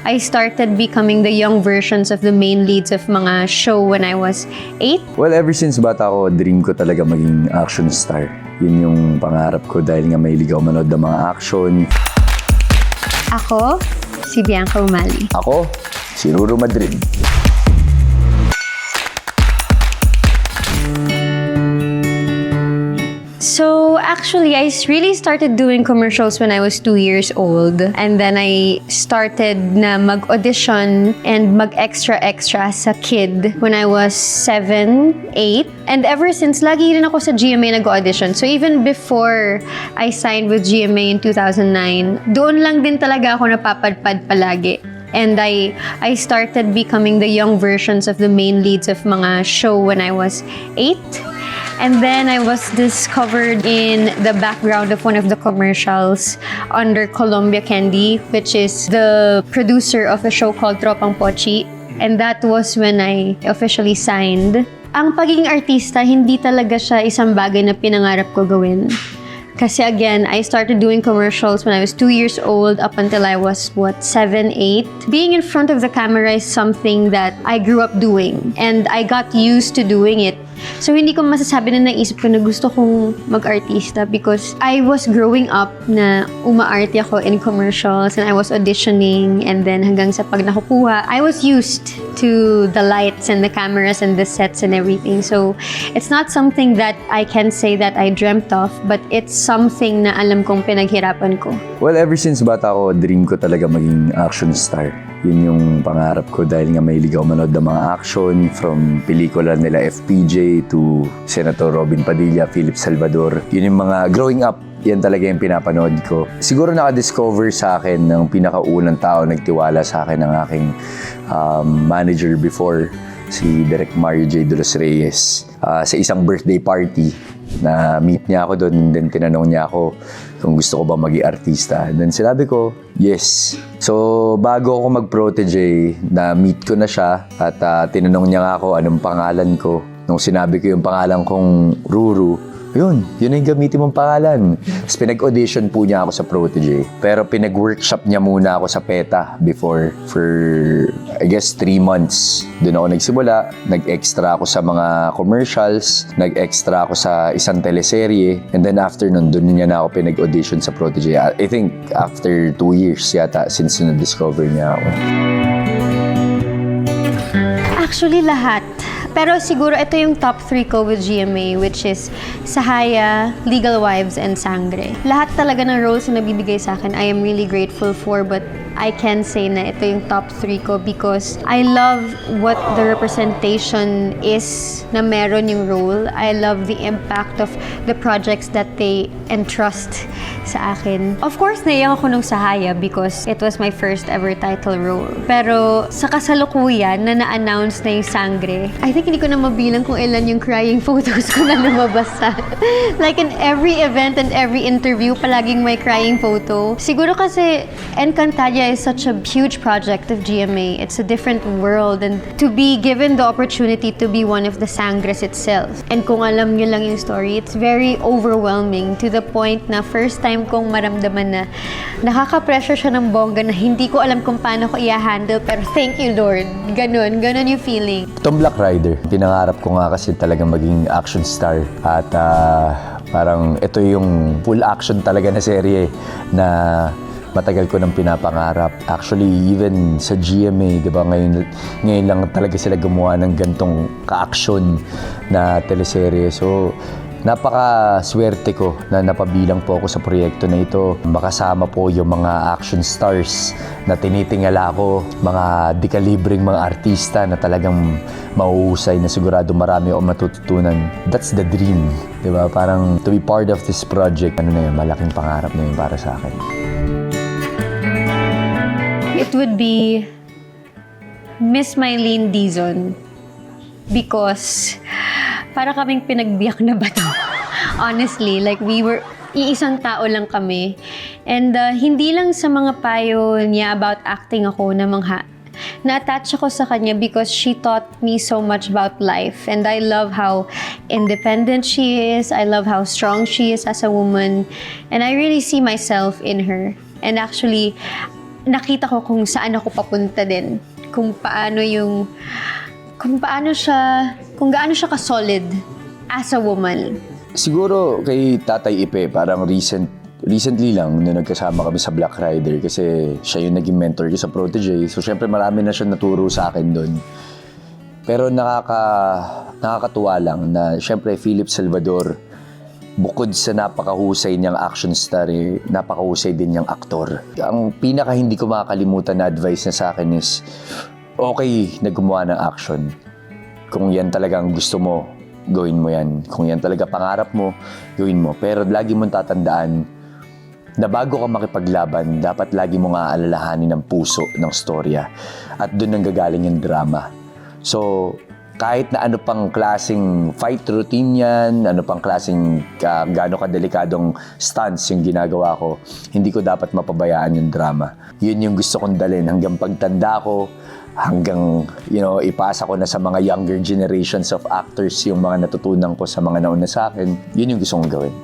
I started becoming the young versions of the main leads of mga show when I was 8. Well, ever since bata ako, dream ko talaga maging action star. Yun yung pangarap ko dahil nga mahilig ako manood ng mga action. Ako, si Bianca Umali. Ako, si Ruru Madrid. So actually, I really started doing commercials when I was 2 years old. And then I started na mag-audition and mag-extra as a kid when I was 7, 8. And ever since, lagi rin ako sa GMA nag-audition. So even before I signed with GMA in 2009, doon lang din talaga ako napapadpad palagi. And I started becoming the young versions of the main leads of mga show when I was 8. And then I was discovered in the background of one of the commercials under Columbia Candy, which is the producer of a show called Tropang Pochi. And that was when I officially signed. Ang pagiging artista, hindi talaga siya isang bagay na pinangarap ko gawin. Kasi again, I started doing commercials when I was 2 years old up until I was, 7, 8. Being in front of the camera is something that I grew up doing. And I got used to doing it. So hindi ko masasabi na naisip ko na gusto kong mag-artista because I was growing up na umaarte ako in commercials and I was auditioning and then hanggang sa pag nakukuha, I was used to the lights and the cameras and the sets and everything. So it's not something that I can say that I dreamt of, but it's something na alam kong pinaghirapan ko. Well, ever since bata ako, dream ko talaga maging action star. Yun yung pangarap ko dahil nga mahilig ako manood ng mga action from pelikula nila FPJ to Senator Robin Padilla, Philip Salvador. Yun yung mga growing up, yan talaga yung pinapanood ko. Siguro naka-discover sa akin ng pinakaunang tao nagtiwala sa akin ng aking manager before, si Direk Mario J. De Los Reyes. Sa isang birthday party, na meet niya ako doon, then tinanong niya ako kung gusto ko ba maging artista. Then sinabi ko, yes. So, bago ako mag-protege, na-meet ko na siya at tinanong niya nga ako anong pangalan ko. Nung sinabi ko yung pangalan kong Ruru, yun yung gamitin mong pangalan. Tapos pinag-audition po niya ako sa Protege. Pero pinag-workshop niya muna ako sa PETA before for, I guess, 3 months. Doon ako nagsimula. Nag-extra ako sa mga commercials. Nag-extra ako sa isang teleserye. And then after nun, doon niya na ako pinag-audition sa Protege. I think after 2 years yata since na-discover niya ako. Actually, lahat. Pero siguro ito yung top 3 ko with GMA, which is Sahaya, Legal Wives, and Sangre. Lahat talaga ng roles na nabibigay sa akin, I am really grateful for, but I can say na ito yung top 3 ko because I love what the representation is na meron yung role. I love the impact of the projects that they entrust sa akin. Of course, naiyak ako nung Sahaya because it was my first ever title role. Pero sa kasalukuyan na na-announce na yung Sangre, I think hindi ko na mabilang kung ilan yung crying photos ko na lumabas sa. Like in every event and every interview, palaging may crying photo. Siguro kasi Encantadia is such a huge project of GMA. It's a different world, and to be given the opportunity to be one of the Sangres itself. And kung alam nyo lang yung story, it's very overwhelming to the point na first time kong maramdaman na nakaka-pressure siya ng bongga na hindi ko alam kung paano ko i-handle, pero thank you Lord. Ganon yung feeling. Tom Black Rider, pinangarap ko nga kasi talagang maging action star at parang ito yung full action talaga na serye na matagal ko nang pinapangarap. Actually, even sa GMA, di ba, ngayon lang talaga sila gumawa ng gantong ka-action na teleserye. So, napaka-swerte ko na napabilang po ako sa proyekto na ito. Makasama po yung mga action stars na tinitingala ko, mga dekalibreng mga artista na talagang mauusay na sigurado marami akong matututunan. That's the dream, di ba? Parang to be part of this project, malaking pangarap na yun para sa akin. It would be Miss Mylene Dizon because para kaming pinagbiyak na bato. Honestly, like iisang tao lang kami. And hindi lang sa mga payo niya about acting ako na-attach ako sa kanya because she taught me so much about life. And I love how independent she is. I love how strong she is as a woman. And I really see myself in her. And actually, nakita ko kung saan ako papunta din. Kung gaano siya ka-solid as a woman. Siguro kay Tatay Ipe, parang recently lang nung nagkasama kami sa Black Rider kasi siya yung naging mentor ko sa Protege. So syempre marami na siya naturo sa akin doon. Pero nakakatuwa lang na syempre Philip Salvador, bukod sa napakahusay niyang action star, napakahusay din niyang aktor. Ang pinaka hindi ko makakalimutan na advice niya sa akin is, okay na gumawa ng action. Kung yan talagang gusto mo, gawin mo yan. Kung yan talaga pangarap mo, gawin mo. Pero lagi mong tatandaan na bago ka makipaglaban, dapat lagi mo nga alalahanin ang puso ng storya. At doon nang gagaling yung drama. So, kahit na ano pang klaseng fight routine yan, ano pang klaseng gaano kadelikadong stunts yung ginagawa ko, hindi ko dapat mapabayaan yung drama. Yun yung gusto kong dalhin hanggang pagtanda ko, hanggang ipasa ko na sa mga younger generations of actors yung mga natutunan ko sa mga nauna sa akin. Yun yung gusto kong gawin.